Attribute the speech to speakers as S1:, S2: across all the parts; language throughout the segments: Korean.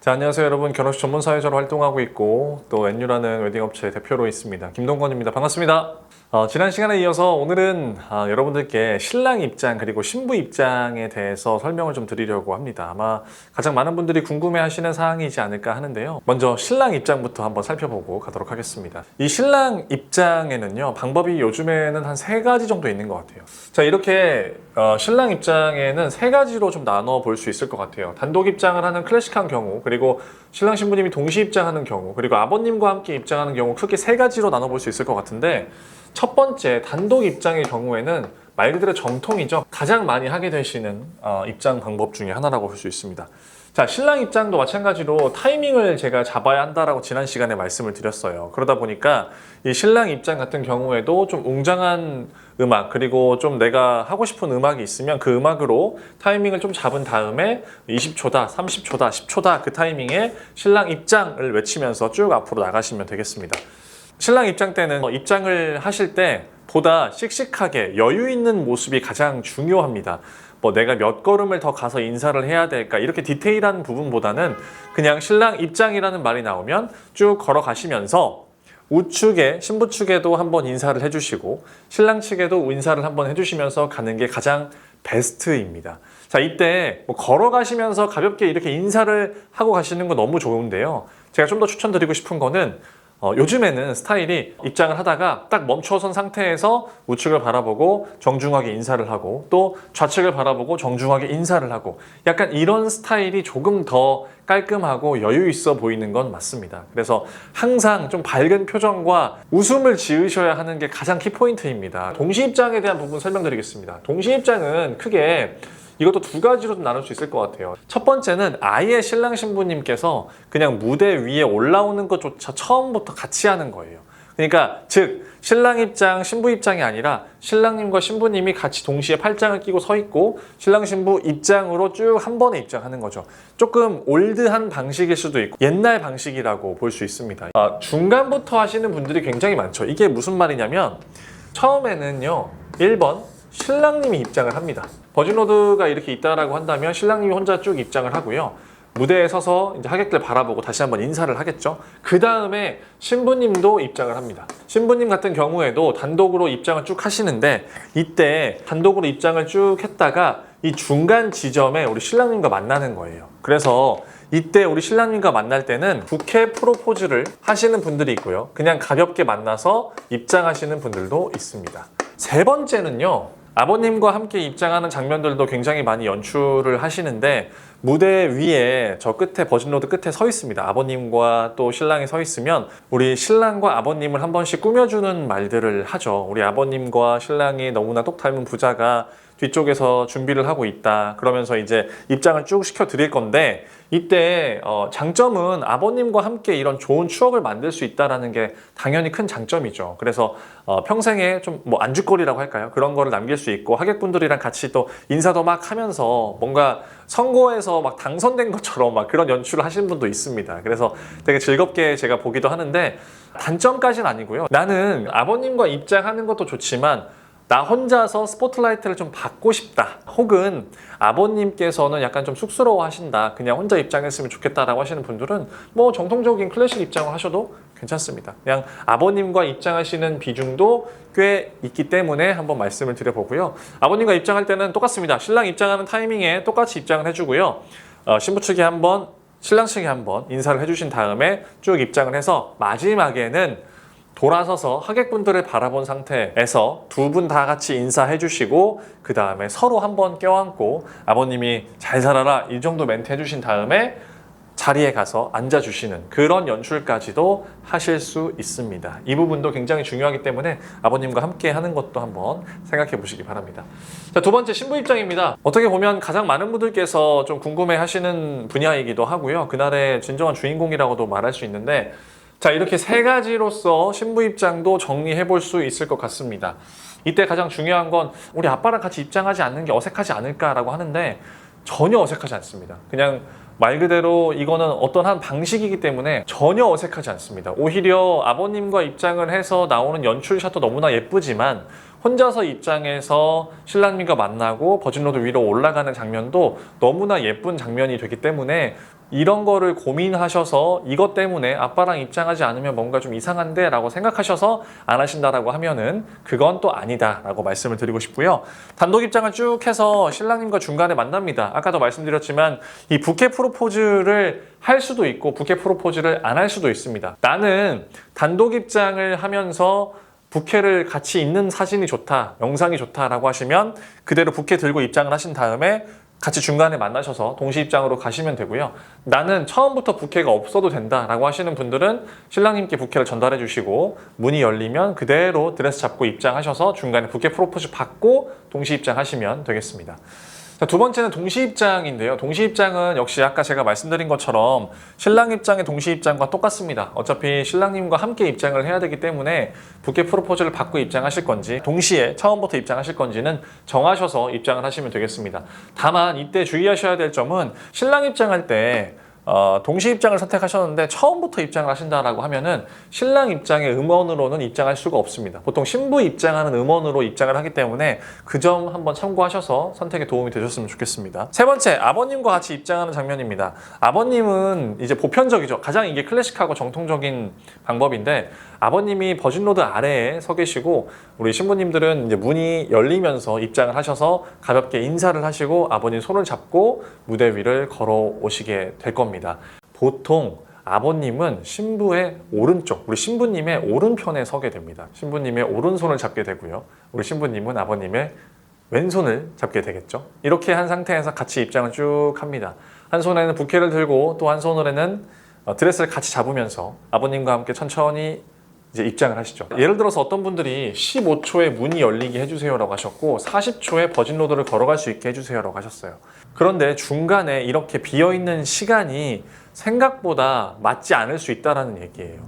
S1: 자, 안녕하세요 여러분. 결혼식 전문 사회자로 활동하고 있고 또 엔유라는 웨딩업체 대표로 있습니다. 김동건입니다. 반갑습니다. 지난 시간에 이어서 오늘은 여러분들께 신랑 입장 그리고 신부 입장에 대해서 설명을 좀 드리려고 합니다. 아마 가장 많은 분들이 궁금해하시는 사항이지 않을까 하는데요. 먼저 신랑 입장부터 한번 살펴보고 가도록 하겠습니다. 이 신랑 입장에는요, 방법이 요즘에는 한 3가지 정도 있는 것 같아요. 자, 이렇게 신랑 입장에는 3가지로 좀 나눠 볼 수 있을 것 같아요. 단독 입장을 하는 클래식한 경우, 그리고 신랑 신부님이 동시 입장하는 경우, 그리고 아버님과 함께 입장하는 경우, 크게 3가지로 나눠 볼 수 있을 것 같은데, 첫 번째 단독 입장의 경우에는 말 그대로 정통이죠. 가장 많이 하게 되시는 입장 방법 중에 하나라고 볼 수 있습니다. 자, 신랑 입장도 마찬가지로 타이밍을 제가 잡아야 한다라고 지난 시간에 말씀을 드렸어요. 그러다 보니까 이 신랑 입장 같은 경우에도 좀 웅장한 음악, 그리고 좀 내가 하고 싶은 음악이 있으면 그 음악으로 타이밍을 좀 잡은 다음에 20초다, 30초다, 10초다 그 타이밍에 신랑 입장을 외치면서 쭉 앞으로 나가시면 되겠습니다. 신랑 입장 때는 입장을 하실 때 보다 씩씩하게 여유 있는 모습이 가장 중요합니다. 내가 몇 걸음을 더 가서 인사를 해야 될까, 이렇게 디테일한 부분보다는 그냥 신랑 입장이라는 말이 나오면 쭉 걸어가시면서 우측에 신부 측에도 한번 인사를 해주시고 신랑 측에도 인사를 한번 해주시면서 가는 게 가장 베스트입니다. 자, 이때 걸어가시면서 가볍게 이렇게 인사를 하고 가시는 거 너무 좋은데요. 제가 좀 더 추천드리고 싶은 거는 요즘에는 스타일이 입장을 하다가 딱 멈춰선 상태에서 우측을 바라보고 정중하게 인사를 하고 또 좌측을 바라보고 정중하게 인사를 하고, 약간 이런 스타일이 조금 더 깔끔하고 여유 있어 보이는 건 맞습니다. 그래서 항상 좀 밝은 표정과 웃음을 지으셔야 하는 게 가장 키포인트입니다. 동시 입장에 대한 부분 설명드리겠습니다. 동시 입장은 크게 이것도 2가지로 좀 나눌 수 있을 것 같아요. 첫 번째는 아예 신랑 신부님께서 그냥 무대 위에 올라오는 것조차 처음부터 같이 하는 거예요. 그러니까 즉 신랑 입장, 신부 입장이 아니라 신랑님과 신부님이 같이 동시에 팔짱을 끼고 서 있고 신랑 신부 입장으로 쭉 한 번에 입장하는 거죠. 조금 올드한 방식일 수도 있고 옛날 방식이라고 볼 수 있습니다. 중간부터 하시는 분들이 굉장히 많죠. 이게 무슨 말이냐면 처음에는요, 1번 신랑님이 입장을 합니다. 버진로드가 이렇게 있다라고 한다면 신랑님이 혼자 쭉 입장을 하고요. 무대에 서서 이제 하객들 바라보고 다시 한번 인사를 하겠죠. 그 다음에 신부님도 입장을 합니다. 신부님 같은 경우에도 단독으로 입장을 쭉 하시는데, 이때 단독으로 입장을 쭉 했다가 이 중간 지점에 우리 신랑님과 만나는 거예요. 그래서 이때 우리 신랑님과 만날 때는 부케 프로포즈를 하시는 분들이 있고요. 그냥 가볍게 만나서 입장하시는 분들도 있습니다. 3번째는요. 아버님과 함께 입장하는 장면들도 굉장히 많이 연출을 하시는데, 무대 위에 저 끝에 버진로드 끝에 서 있습니다. 아버님과 또 신랑이 서 있으면 우리 신랑과 아버님을 한 번씩 꾸며주는 말들을 하죠. 우리 아버님과 신랑이 너무나 똑 닮은 부자가 뒤쪽에서 준비를 하고 있다. 그러면서 이제 입장을 쭉 시켜 드릴 건데, 이때 장점은 아버님과 함께 이런 좋은 추억을 만들 수 있다는 게 당연히 큰 장점이죠. 그래서 평생에 좀 안주거리라고 할까요? 그런 거를 남길 수 있고, 하객분들이랑 같이 또 인사도 막 하면서 뭔가 선거에서 막 당선된 것처럼 막 그런 연출을 하시는 분도 있습니다. 그래서 되게 즐겁게 제가 보기도 하는데, 단점까지는 아니고요. 나는 아버님과 입장하는 것도 좋지만 나 혼자서 스포트라이트를 좀 받고 싶다, 혹은 아버님께서는 약간 좀 쑥스러워 하신다, 그냥 혼자 입장했으면 좋겠다라고 하시는 분들은 정통적인 클래식 입장을 하셔도 괜찮습니다. 그냥 아버님과 입장하시는 비중도 꽤 있기 때문에 한번 말씀을 드려보고요. 아버님과 입장할 때는 똑같습니다. 신랑 입장하는 타이밍에 똑같이 입장을 해주고요. 신부 측에 한번, 신랑 측에 한번 인사를 해주신 다음에 쭉 입장을 해서 마지막에는 돌아서서 하객분들을 바라본 상태에서 2분 다 같이 인사해 주시고 그 다음에 서로 한번 껴안고 아버님이 잘 살아라 이 정도 멘트 해주신 다음에 자리에 가서 앉아주시는 그런 연출까지도 하실 수 있습니다. 이 부분도 굉장히 중요하기 때문에 아버님과 함께 하는 것도 한번 생각해 보시기 바랍니다. 자, 2번째 신부 입장입니다. 어떻게 보면 가장 많은 분들께서 좀 궁금해 하시는 분야이기도 하고요. 그날의 진정한 주인공이라고도 말할 수 있는데, 자, 이렇게 3가지로서 신부 입장도 정리해 볼 수 있을 것 같습니다. 이때 가장 중요한 건 우리 아빠랑 같이 입장하지 않는 게 어색하지 않을까라고 하는데, 전혀 어색하지 않습니다. 그냥 말 그대로 이거는 어떤 한 방식이기 때문에 전혀 어색하지 않습니다. 오히려 아버님과 입장을 해서 나오는 연출샷도 너무나 예쁘지만 혼자서 입장해서 신랑님과 만나고 버진로드 위로 올라가는 장면도 너무나 예쁜 장면이 되기 때문에 이런 거를 고민하셔서 이것 때문에 아빠랑 입장하지 않으면 뭔가 좀 이상한데 라고 생각하셔서 안 하신다라고 하면은 그건 또 아니다 라고 말씀을 드리고 싶고요. 단독 입장을 쭉 해서 신랑님과 중간에 만납니다. 아까도 말씀드렸지만 이 부케 프로포즈를 할 수도 있고 부케 프로포즈를 안 할 수도 있습니다. 나는 단독 입장을 하면서 부케를 같이 있는 사진이 좋다, 영상이 좋다라고 하시면 그대로 부케 들고 입장을 하신 다음에 같이 중간에 만나셔서 동시 입장으로 가시면 되고요. 나는 처음부터 부케가 없어도 된다라고 하시는 분들은 신랑님께 부케를 전달해 주시고 문이 열리면 그대로 드레스 잡고 입장하셔서 중간에 부케 프로포즈 받고 동시 입장하시면 되겠습니다. 자, 두 번째는 동시 입장인데요. 동시 입장은 역시 아까 제가 말씀드린 것처럼 신랑 입장의 동시 입장과 똑같습니다. 어차피 신랑님과 함께 입장을 해야 되기 때문에 부케 프로포즈를 받고 입장하실 건지 동시에 처음부터 입장하실 건지는 정하셔서 입장을 하시면 되겠습니다. 다만 이때 주의하셔야 될 점은 신랑 입장할 때 동시 입장을 선택하셨는데 처음부터 입장을 하신다라고 하면은 신랑 입장의 음원으로는 입장할 수가 없습니다. 보통 신부 입장하는 음원으로 입장을 하기 때문에 그 점 한번 참고하셔서 선택에 도움이 되셨으면 좋겠습니다. 세 번째, 아버님과 같이 입장하는 장면입니다. 아버님은 이제 보편적이죠. 가장 이게 클래식하고 정통적인 방법인데 아버님이 버진로드 아래에 서 계시고 우리 신부님들은 이제 문이 열리면서 입장을 하셔서 가볍게 인사를 하시고 아버님 손을 잡고 무대 위를 걸어오시게 될 겁니다. 보통 아버님은 신부의 오른쪽, 우리 신부님의 오른편에 서게 됩니다. 신부님의 오른손을 잡게 되고요. 우리 신부님은 아버님의 왼손을 잡게 되겠죠. 이렇게 한 상태에서 같이 입장을 쭉 합니다. 한 손에는 부케를 들고 또 한 손으로는 드레스를 같이 잡으면서 아버님과 함께 천천히 이제 입장을 하시죠. 예를 들어서 어떤 분들이 15초에 문이 열리게 해주세요라고 하셨고 40초에 버진로드를 걸어갈 수 있게 해주세요라고 하셨어요. 그런데 중간에 이렇게 비어있는 시간이 생각보다 맞지 않을 수 있다는 얘기예요.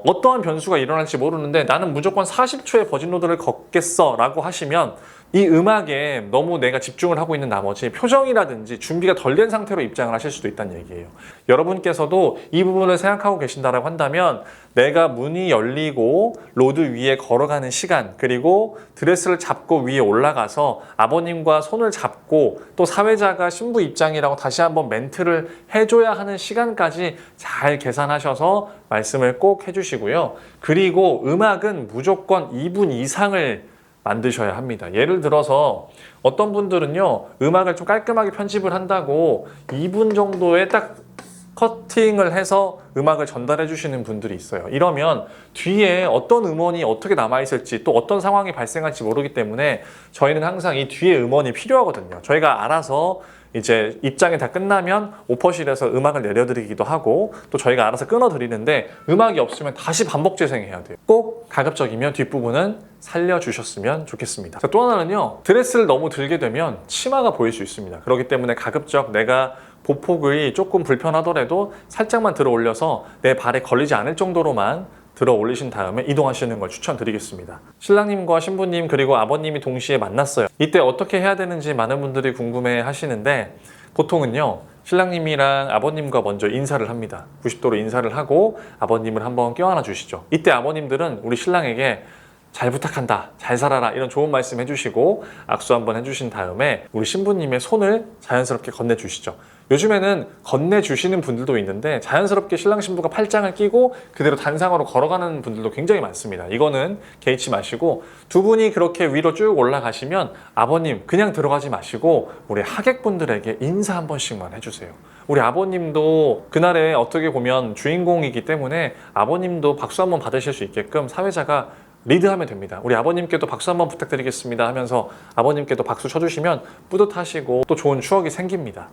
S1: 어떠한 변수가 일어날지 모르는데 나는 무조건 40초에 버진로드를 걷겠어 라고 하시면 이 음악에 너무 내가 집중을 하고 있는 나머지 표정이라든지 준비가 덜 된 상태로 입장을 하실 수도 있다는 얘기예요. 여러분께서도 이 부분을 생각하고 계신다고 한다면 내가 문이 열리고 로드 위에 걸어가는 시간 그리고 드레스를 잡고 위에 올라가서 아버님과 손을 잡고 또 사회자가 신부 입장이라고 다시 한번 멘트를 해줘야 하는 시간까지 잘 계산하셔서 말씀을 꼭 해주시고요. 그리고 음악은 무조건 2분 이상을 만드셔야 합니다. 예를 들어서 어떤 분들은요 음악을 좀 깔끔하게 편집을 한다고 2분 정도에 딱 커팅을 해서 음악을 전달해 주시는 분들이 있어요. 이러면 뒤에 어떤 음원이 어떻게 남아있을지 또 어떤 상황이 발생할지 모르기 때문에 저희는 항상 이 뒤에 음원이 필요하거든요. 저희가 알아서 이제 입장이 다 끝나면 오퍼실에서 음악을 내려드리기도 하고 또 저희가 알아서 끊어드리는데 음악이 없으면 다시 반복 재생해야 돼요. 꼭 가급적이면 뒷부분은 살려주셨으면 좋겠습니다. 자, 또 하나는요 드레스를 너무 들게 되면 치마가 보일 수 있습니다. 그렇기 때문에 가급적 내가 보폭이 조금 불편하더라도 살짝만 들어 올려서 내 발에 걸리지 않을 정도로만 들어 올리신 다음에 이동하시는 걸 추천드리겠습니다. 신랑님과 신부님 그리고 아버님이 동시에 만났어요. 이때 어떻게 해야 되는지 많은 분들이 궁금해 하시는데 보통은요 신랑님이랑 아버님과 먼저 인사를 합니다. 90도로 인사를 하고 아버님을 한번 껴안아 주시죠. 이때 아버님들은 우리 신랑에게 잘 부탁한다, 잘 살아라 이런 좋은 말씀 해주시고 악수 한번 해주신 다음에 우리 신부님의 손을 자연스럽게 건네주시죠. 요즘에는 건네주시는 분들도 있는데 자연스럽게 신랑 신부가 팔짱을 끼고 그대로 단상으로 걸어가는 분들도 굉장히 많습니다. 이거는 개의치 마시고 두 분이 그렇게 위로 쭉 올라가시면 아버님 그냥 들어가지 마시고 우리 하객분들에게 인사 한 번씩만 해주세요. 우리 아버님도 그날에 어떻게 보면 주인공이기 때문에 아버님도 박수 한번 받으실 수 있게끔 사회자가 리드하면 됩니다. 우리 아버님께도 박수 한번 부탁드리겠습니다 하면서 아버님께도 박수 쳐주시면 뿌듯하시고 또 좋은 추억이 생깁니다.